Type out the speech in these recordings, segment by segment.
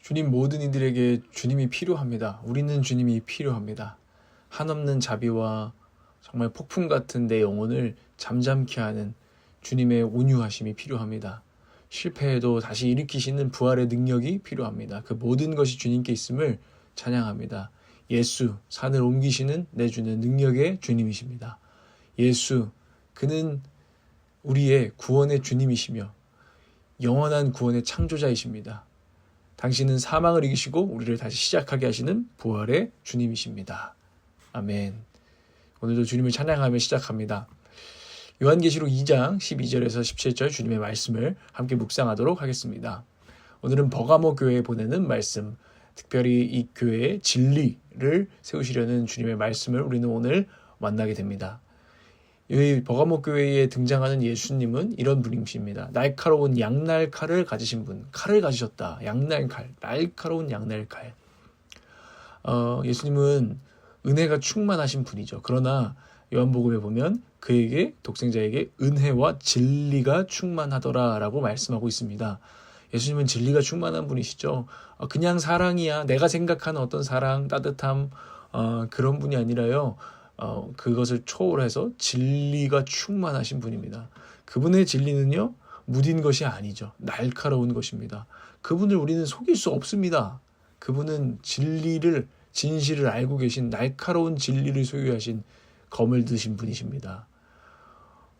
주님, 모든 이들에게 주님이 필요합니다. 우리는 주님이 필요합니다. 한없는 자비와 정말 폭풍 같은 내 영혼을 잠잠케 하는 주님의 온유하심이 필요합니다. 실패해도 다시 일으키시는 부활의 능력이 필요합니다. 그 모든 것이 주님께 있음을 찬양합니다. 예수, 산을 옮기시는 내주는 능력의 주님이십니다. 예수, 그는 우리의 구원의 주님이시며 영원한 구원의 창조자이십니다. 당신은 사망을 이기시고 우리를 다시 시작하게 하시는 부활의 주님이십니다. 아멘. 오늘도 주님을 찬양하며 시작합니다. 요한계시록 2장 12절에서 17절 주님의 말씀을 함께 묵상하도록 하겠습니다. 오늘은 버가모 교회에 보내는 말씀, 특별히 이 교회의 진리를 세우시려는 주님의 말씀을 우리는 오늘 만나게 됩니다. 이 버가모 교회에 등장하는 예수님은 이런 분이십니다. 날카로운 양날칼을 가지신 분, 칼을 가지셨다. 양날칼, 날카로운 양날칼. 예수님은 은혜가 충만하신 분이죠. 그러나 요한복음에 보면 그에게, 독생자에게 은혜와 진리가 충만하더라라고 말씀하고 있습니다. 예수님은 진리가 충만한 분이시죠. 그냥 사랑이야, 내가 생각하는 어떤 사랑, 따뜻함, 그런 분이 아니라요. 그것을 초월해서 진리가 충만하신 분입니다. 그분의 진리는요, 무딘 것이 아니죠. 날카로운 것입니다. 그분을 우리는 속일 수 없습니다. 그분은 진실을 알고 계신 날카로운 진리를 소유하신 검을 드신 분이십니다.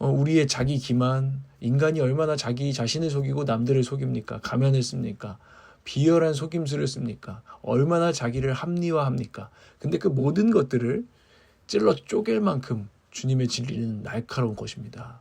우리의 자기 기만, 인간이 얼마나 자기 자신을 속이고 남들을 속입니까? 가면을 씁니까? 비열한 속임수를 씁니까? 얼마나 자기를 합리화합니까? 근데 그 모든 것들을 찔러 쪼갤 만큼 주님의 진리는 날카로운 것입니다.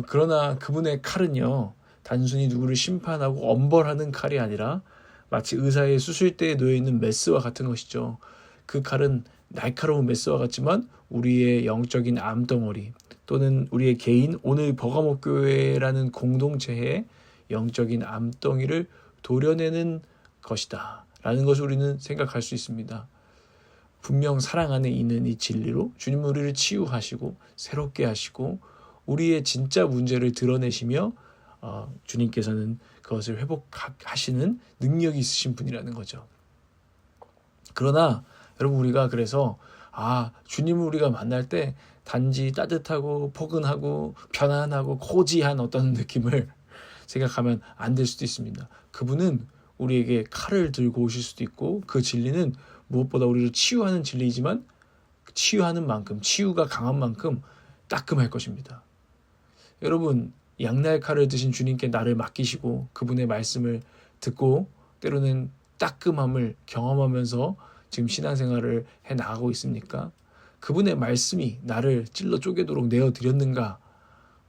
그러나 그분의 칼은요, 단순히 누구를 심판하고 엄벌하는 칼이 아니라 마치 의사의 수술대에 놓여있는 메스와 같은 것이죠. 그 칼은 날카로운 메스와 같지만 우리의 영적인 암덩어리 또는 우리의 개인, 오늘 버가모 교회라는 공동체의 영적인 암덩이를 도려내는 것이다 라는 것을 우리는 생각할 수 있습니다. 분명 사랑 안에 있는 이 진리로 주님은 우리를 치유하시고 새롭게 하시고 우리의 진짜 문제를 드러내시며 주님께서는 그것을 회복하시는 능력이 있으신 분이라는 거죠. 그러나 여러분, 우리가 그래서 주님을 우리가 만날 때 단지 따뜻하고 포근하고 편안하고 코지한 어떤 느낌을 생각하면 안 될 수도 있습니다. 그분은 우리에게 칼을 들고 오실 수도 있고 그 진리는 무엇보다 우리를 치유하는 진리이지만 치유하는 만큼, 치유가 강한 만큼 따끔할 것입니다. 여러분, 양날 칼을 드신 주님께 나를 맡기시고 그분의 말씀을 듣고 때로는 따끔함을 경험하면서 지금 신앙생활을 해나가고 있습니까? 그분의 말씀이 나를 찔러 쪼개도록 내어드렸는가?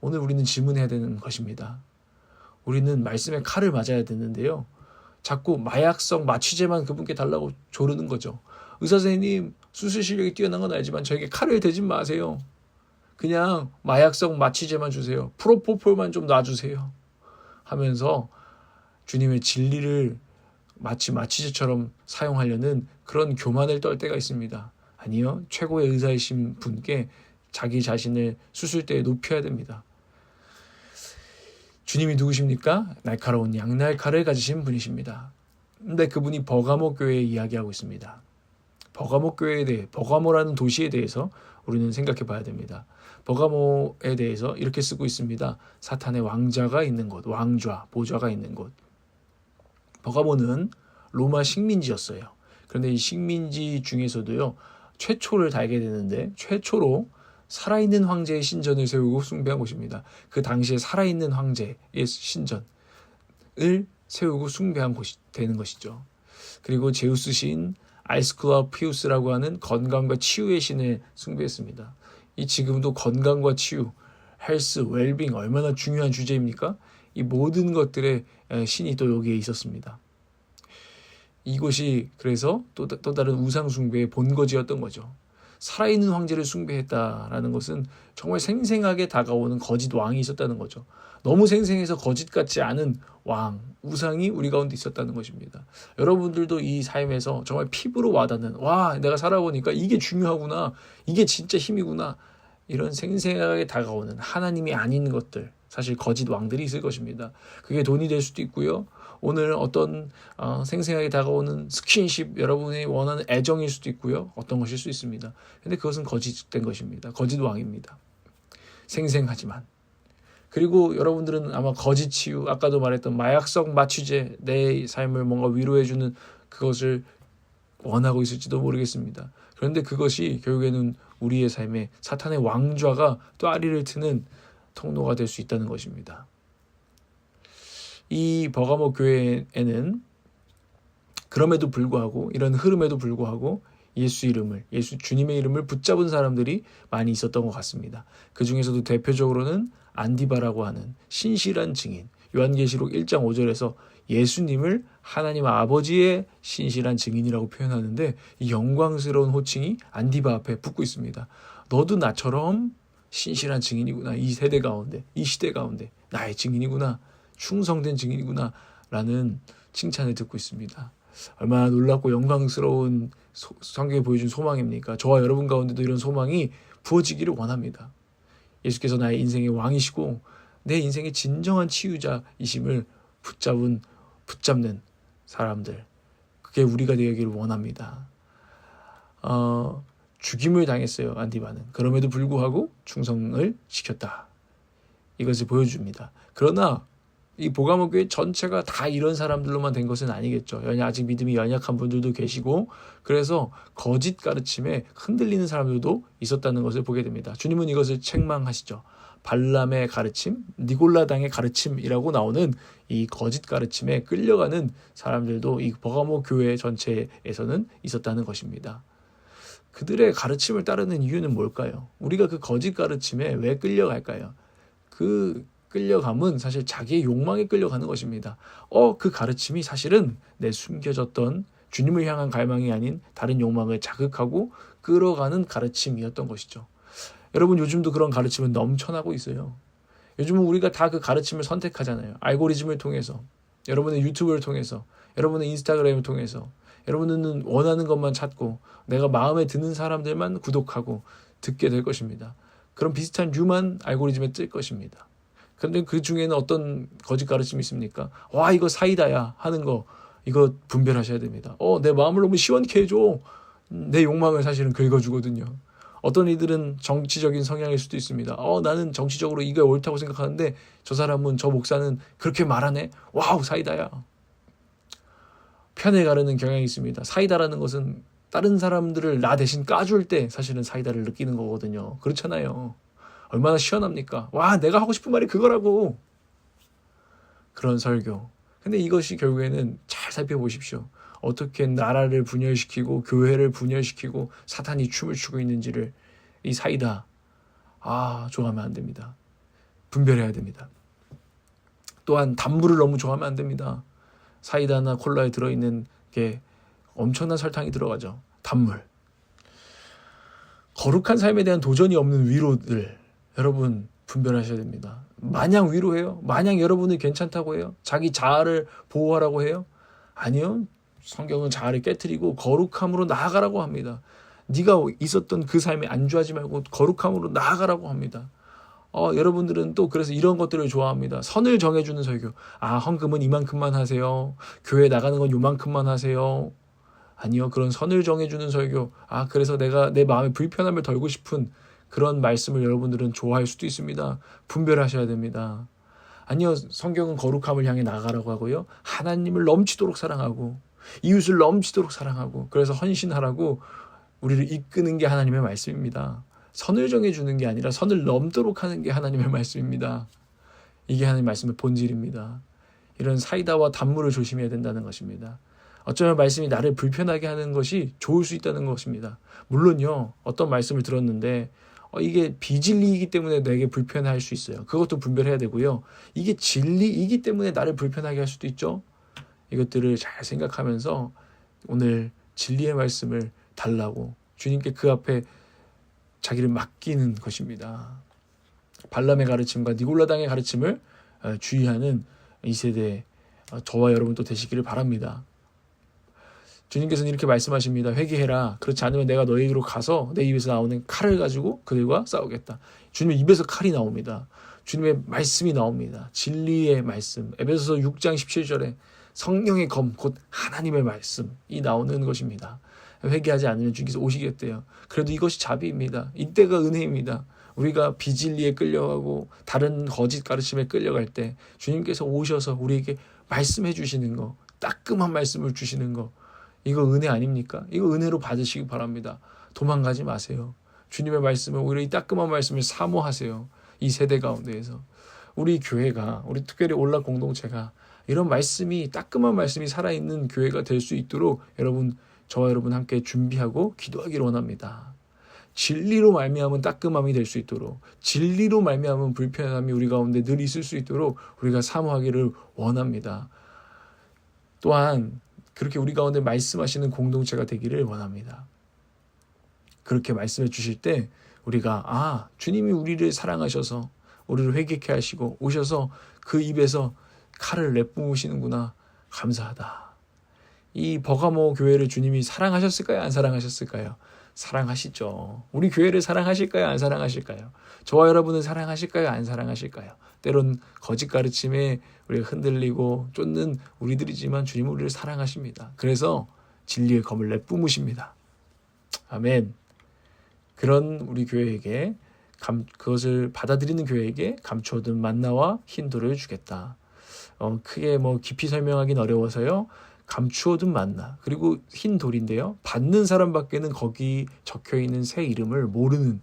오늘 우리는 질문해야 되는 것입니다. 우리는 말씀의 칼을 맞아야 되는데요, 자꾸 마약성 마취제만 그분께 달라고 조르는 거죠. 의사 선생님, 수술 실력이 뛰어난 건 알지만 저에게 칼을 대지 마세요. 그냥 마약성 마취제만 주세요. 프로포폴만 좀 놔주세요. 하면서 주님의 진리를 마치 마취제처럼 사용하려는 그런 교만을 떨 때가 있습니다. 아니요, 최고의 의사이신 분께 자기 자신을 수술대에 높여야 됩니다. 주님이 누구십니까? 날카로운 양날칼을 가지신 분이십니다. 근데 그분이 버가모 교회에 이야기하고 있습니다. 버가모 교회에 대해, 버가모라는 도시에 대해서 우리는 생각해 봐야 됩니다. 버가모에 대해서 이렇게 쓰고 있습니다. 사탄의 왕자가 있는 곳, 왕좌, 보좌가 있는 곳. 버가모는 로마 식민지였어요. 그런데 이 식민지 중에서도요, 최초를 달게 되는데 최초로 살아있는 황제의 신전을 세우고 숭배한 곳입니다. 그 당시에 살아있는 황제의 신전을 세우고 숭배한 곳이 되는 것이죠. 그리고 제우스 신 아이스클라피우스라고 하는 건강과 치유의 신을 숭배했습니다. 이 지금도 건강과 치유, 헬스, 웰빙 얼마나 중요한 주제입니까? 이 모든 것들의 신이 또 여기에 있었습니다. 이곳이 그래서 또 다른 우상 숭배의 본거지였던 거죠. 살아있는 황제를 숭배했다라는 것은 정말 생생하게 다가오는 거짓 왕이 있었다는 거죠. 너무 생생해서 거짓 같지 않은 왕, 우상이 우리 가운데 있었다는 것입니다. 여러분들도 이 삶에서 정말 피부로 와닿는, 와, 내가 살아보니까 이게 중요하구나, 이게 진짜 힘이구나, 이런 생생하게 다가오는 하나님이 아닌 것들, 사실 거짓 왕들이 있을 것입니다. 그게 돈이 될 수도 있고요. 오늘 어떤 생생하게 다가오는 스킨십, 여러분이 원하는 애정일 수도 있고요. 어떤 것일 수 있습니다. 근데 그것은 거짓된 것입니다. 거짓 왕입니다. 생생하지만. 그리고 여러분들은 아마 거짓 치유, 아까도 말했던 마약성 마취제, 내 삶을 뭔가 위로해주는 그것을 원하고 있을지도 모르겠습니다. 그런데 그것이 결국에는 우리의 삶에 사탄의 왕좌가 또아리를 트는 통로가 될 수 있다는 것입니다. 이 버가모 교회에는 그럼에도 불구하고, 이런 흐름에도 불구하고 예수 주님의 이름을 붙잡은 사람들이 많이 있었던 것 같습니다. 그 중에서도 대표적으로는 안디바라고 하는 신실한 증인, 요한계시록 1장 5절에서 예수님을 하나님 아버지의 신실한 증인이라고 표현하는데, 이 영광스러운 호칭이 안디바 앞에 붙고 있습니다. 너도 나처럼 신실한 증인이구나. 이 세대 가운데, 이 시대 가운데 나의 증인이구나. 충성된 증인이구나. 라는 칭찬을 듣고 있습니다. 얼마나 놀랍고 영광스러운 성경이 보여준 소망입니까? 저와 여러분 가운데도 이런 소망이 부어지기를 원합니다. 예수께서 나의 인생의 왕이시고 내 인생의 진정한 치유자이심을 붙잡는 사람들, 그게 우리가 되기를 원합니다. 죽임을 당했어요, 안디바는. 그럼에도 불구하고 충성을 지켰다. 이것을 보여줍니다. 그러나 이 보가모 교회 전체가 다 이런 사람들로만 된 것은 아니겠죠. 아직 믿음이 연약한 분들도 계시고, 그래서 거짓 가르침에 흔들리는 사람들도 있었다는 것을 보게 됩니다. 주님은 이것을 책망하시죠. 발람의 가르침, 니골라당의 가르침이라고 나오는 이 거짓 가르침에 끌려가는 사람들도 이 버가모 교회 전체에서는 있었다는 것입니다. 그들의 가르침을 따르는 이유는 뭘까요? 우리가 그 거짓 가르침에 왜 끌려갈까요? 그 끌려감은 사실 자기의 욕망에 끌려가는 것입니다. 그 가르침이 사실은 내 숨겨졌던 주님을 향한 갈망이 아닌 다른 욕망을 자극하고 끌어가는 가르침이었던 것이죠. 여러분, 요즘도 그런 가르침은 넘쳐나고 있어요. 요즘은 우리가 다 그 가르침을 선택하잖아요. 알고리즘을 통해서, 여러분의 유튜브를 통해서, 여러분의 인스타그램을 통해서, 여러분은 원하는 것만 찾고 내가 마음에 드는 사람들만 구독하고 듣게 될 것입니다. 그런 비슷한 류만 알고리즘에 뜰 것입니다. 그런데 그 중에는 어떤 거짓 가르침이 있습니까? 와, 이거 사이다야 하는 거, 이거 분별하셔야 됩니다. 내 마음을 너무 시원케 해줘. 내 욕망을 사실은 긁어주거든요. 어떤 이들은 정치적인 성향일 수도 있습니다. 나는 정치적으로 이게 옳다고 생각하는데 저 사람은, 저 목사는 그렇게 말하네. 와우, 사이다야. 편에 가르는 경향이 있습니다. 사이다라는 것은 다른 사람들을 나 대신 까줄 때 사실은 사이다를 느끼는 거거든요. 그렇잖아요. 얼마나 시원합니까? 와, 내가 하고 싶은 말이 그거라고. 그런 설교. 근데 이것이 결국에는 잘 살펴보십시오. 어떻게 나라를 분열시키고 교회를 분열시키고 사탄이 춤을 추고 있는지를, 이 사이다, 좋아하면 안 됩니다. 분별해야 됩니다. 또한 단물을 너무 좋아하면 안 됩니다. 사이다나 콜라에 들어있는 게 엄청난 설탕이 들어가죠. 단물. 거룩한 삶에 대한 도전이 없는 위로들, 여러분 분별하셔야 됩니다. 마냥 위로해요? 마냥 여러분이 괜찮다고 해요? 자기 자아를 보호하라고 해요? 아니요. 성경은 자아를 깨트리고 거룩함으로 나아가라고 합니다. 네가 있었던 그 삶에 안주하지 말고 거룩함으로 나아가라고 합니다. 여러분들은 또 그래서 이런 것들을 좋아합니다. 선을 정해주는 설교. 헌금은 이만큼만 하세요. 교회 나가는 건 요만큼만 하세요. 아니요. 그런 선을 정해주는 설교. 그래서 내가 내 마음에 불편함을 덜고 싶은 그런 말씀을 여러분들은 좋아할 수도 있습니다. 분별하셔야 됩니다. 아니요. 성경은 거룩함을 향해 나가라고 하고요. 하나님을 넘치도록 사랑하고 이웃을 넘치도록 사랑하고, 그래서 헌신하라고 우리를 이끄는 게 하나님의 말씀입니다. 선을 정해주는 게 아니라 선을 넘도록 하는 게 하나님의 말씀입니다. 이게 하나님의 말씀의 본질입니다. 이런 사이다와 단물을 조심해야 된다는 것입니다. 어쩌면 말씀이 나를 불편하게 하는 것이 좋을 수 있다는 것입니다. 물론요, 어떤 말씀을 들었는데 이게 비진리이기 때문에 내게 불편할 수 있어요. 그것도 분별해야 되고요. 이게 진리이기 때문에 나를 불편하게 할 수도 있죠. 이것들을 잘 생각하면서 오늘 진리의 말씀을 달라고 주님께 그 앞에 자기를 맡기는 것입니다. 발람의 가르침과 니골라당의 가르침을 주의하는 이 세대, 저와 여러분 또 되시기를 바랍니다. 주님께서는 이렇게 말씀하십니다. 회개해라. 그렇지 않으면 내가 너희에게로 가서 내 입에서 나오는 칼을 가지고 그들과 싸우겠다. 주님의 입에서 칼이 나옵니다. 주님의 말씀이 나옵니다. 진리의 말씀. 에베소서 6장 17절에 성령의 검, 곧 하나님의 말씀이 나오는 것입니다. 회개하지 않으면 주님께서 오시겠대요. 그래도 이것이 자비입니다. 이때가 은혜입니다. 우리가 비진리에 끌려가고 다른 거짓 가르침에 끌려갈 때 주님께서 오셔서 우리에게 말씀해 주시는 거, 따끔한 말씀을 주시는 거, 이거 은혜 아닙니까? 이거 은혜로 받으시기 바랍니다. 도망가지 마세요. 주님의 말씀을, 오히려 이 따끔한 말씀을 사모하세요. 이 세대 가운데에서 우리 교회가, 우리 특별히 올라 공동체가 이런 말씀이, 따끔한 말씀이 살아있는 교회가 될 수 있도록 여러분, 저와 여러분 함께 준비하고 기도하기를 원합니다. 진리로 말미암은 따끔함이 될 수 있도록, 진리로 말미암은 불편함이 우리 가운데 늘 있을 수 있도록 우리가 사모하기를 원합니다. 또한 그렇게 우리 가운데 말씀하시는 공동체가 되기를 원합니다. 그렇게 말씀해 주실 때 우리가 주님이 우리를 사랑하셔서 우리를 회개케 하시고 오셔서 그 입에서 칼을 내뿜으시는구나, 감사하다. 이 버가모 교회를 주님이 사랑하셨을까요? 안 사랑하셨을까요? 사랑하시죠. 우리 교회를 사랑하실까요? 안 사랑하실까요? 저와 여러분은 사랑하실까요? 안 사랑하실까요? 때론 거짓 가르침에 우리가 흔들리고 쫓는 우리들이지만 주님은 우리를 사랑하십니다. 그래서 진리의 검을 내뿜으십니다. 아멘. 그런 우리 교회에게, 그것을 받아들이는 교회에게 감추어둔 만나와 흰 돌을 주겠다. 크게 깊이 설명하기는 어려워서요. 감추어둔 만나, 그리고 흰 돌인데요. 받는 사람밖에는 거기 적혀있는 새 이름을 모르는,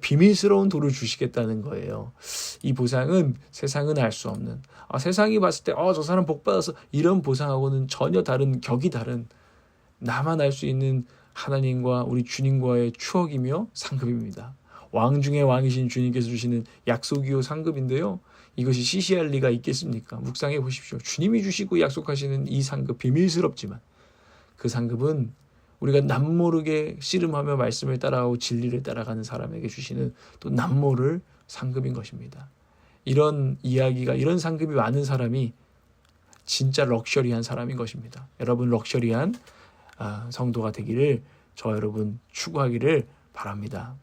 비밀스러운 돌을 주시겠다는 거예요. 이 보상은 세상은 알 수 없는, 세상이 봤을 때 저 사람 복 받아서, 이런 보상하고는 전혀 다른, 격이 다른, 나만 알 수 있는 하나님과 우리 주님과의 추억이며 상급입니다. 왕 중의 왕이신 주님께서 주시는 약속이요 상급인데요. 이것이 시시할 리가 있겠습니까? 묵상해 보십시오. 주님이 주시고 약속하시는 이 상급, 비밀스럽지만 그 상급은 우리가 남모르게 씨름하며 말씀을 따라가고 진리를 따라가는 사람에게 주시는 또 남모를 상급인 것입니다. 이런 이야기가, 이런 상급이 많은 사람이 진짜 럭셔리한 사람인 것입니다. 여러분, 럭셔리한 성도가 되기를 저와 여러분 추구하기를 바랍니다.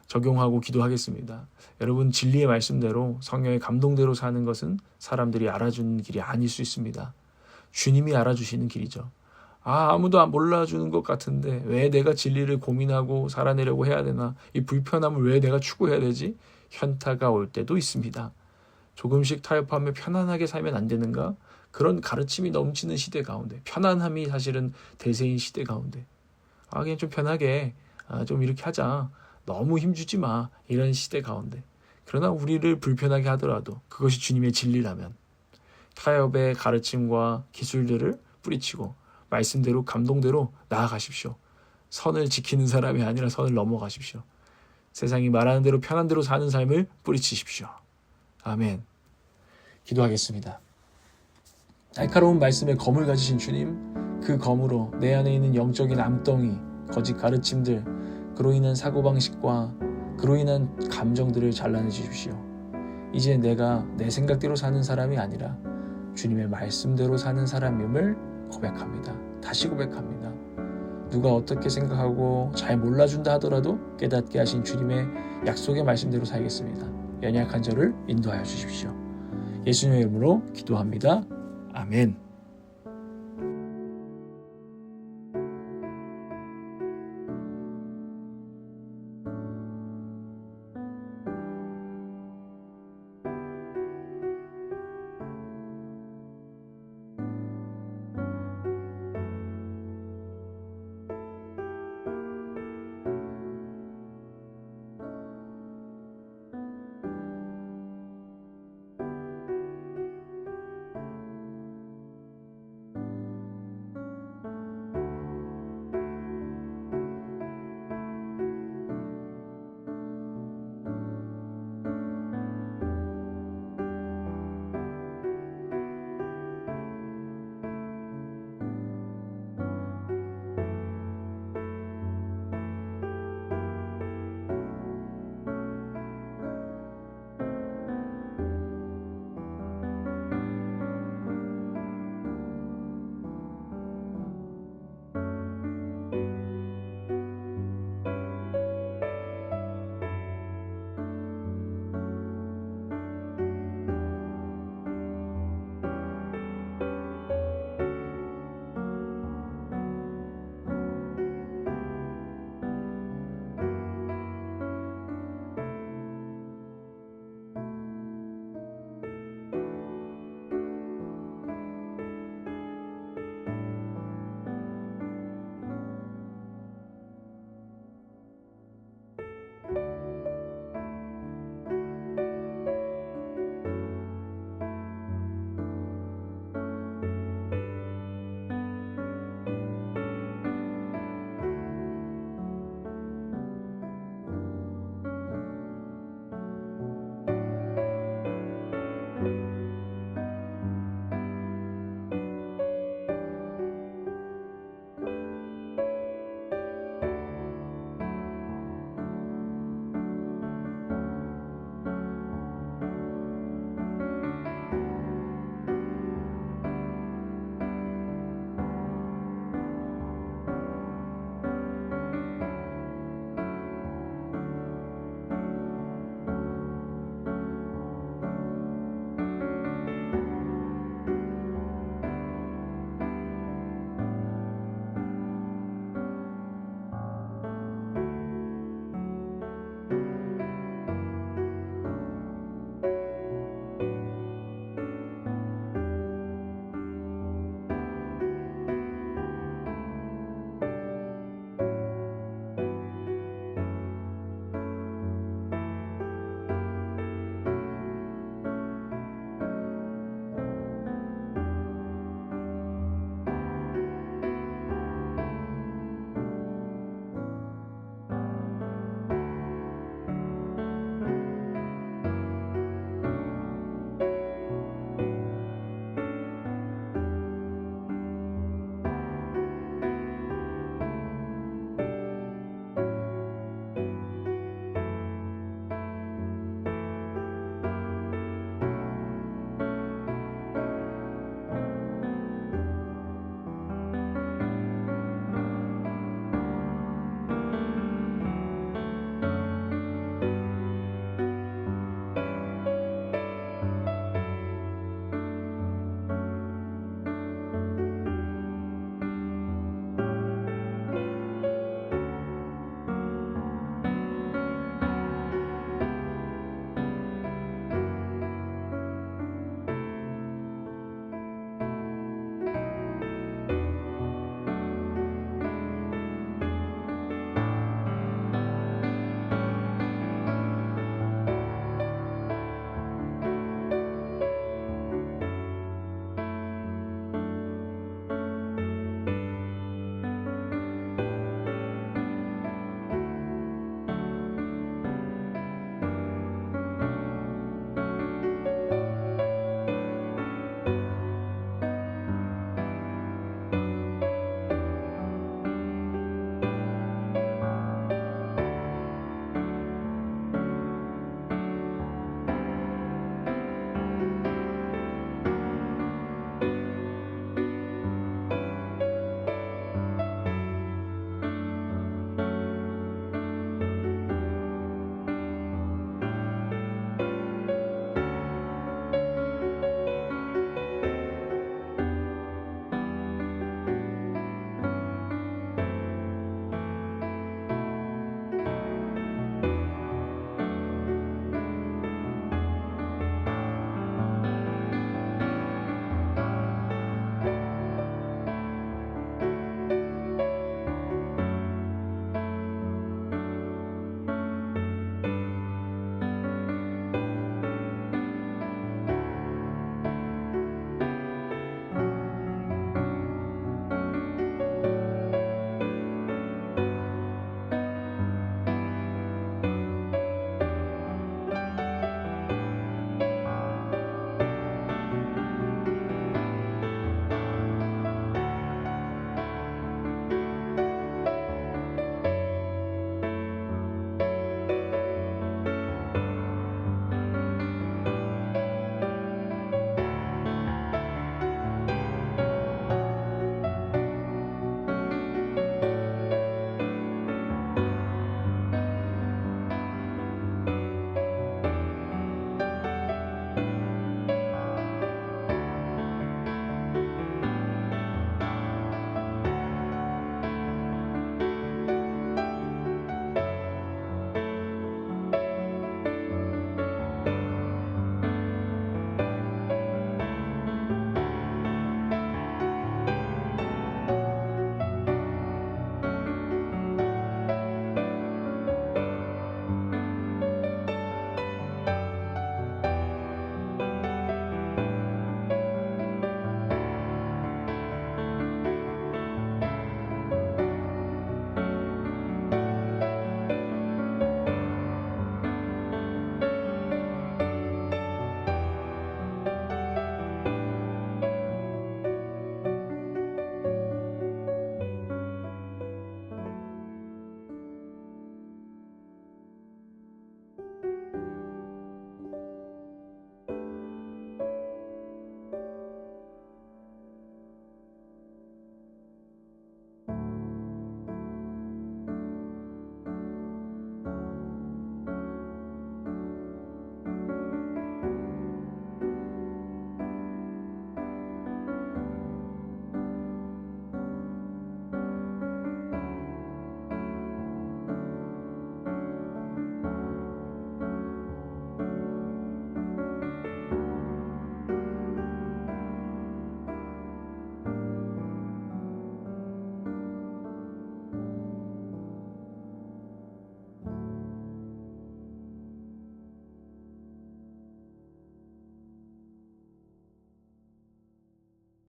적용하고 기도하겠습니다. 여러분, 진리의 말씀대로, 성령의 감동대로 사는 것은 사람들이 알아주는 길이 아닐 수 있습니다. 주님이 알아주시는 길이죠. 아무도 몰라주는 것 같은데 왜 내가 진리를 고민하고 살아내려고 해야 되나? 이 불편함을 왜 내가 추구해야 되지? 현타가 올 때도 있습니다. 조금씩 타협하며 편안하게 살면 안 되는가? 그런 가르침이 넘치는 시대 가운데, 편안함이 사실은 대세인 시대 가운데, 그냥 좀 편하게, 좀 이렇게 하자, 너무 힘주지 마, 이런 시대 가운데, 그러나 우리를 불편하게 하더라도 그것이 주님의 진리라면 타협의 가르침과 기술들을 뿌리치고 말씀대로, 감동대로 나아가십시오. 선을 지키는 사람이 아니라 선을 넘어가십시오. 세상이 말하는 대로 편한 대로 사는 삶을 뿌리치십시오. 아멘. 기도하겠습니다. 날카로운 말씀에 검을 가지신 주님, 그 검으로 내 안에 있는 영적인 암덩이, 거짓 가르침들, 그로 인한 사고방식과 그로 인한 감정들을 잘라내 주십시오. 이제 내가 내 생각대로 사는 사람이 아니라 주님의 말씀대로 사는 사람임을 고백합니다. 다시 고백합니다. 누가 어떻게 생각하고 잘 몰라준다 하더라도 깨닫게 하신 주님의 약속의 말씀대로 살겠습니다. 연약한 저를 인도하여 주십시오. 예수님의 이름으로 기도합니다. 아멘.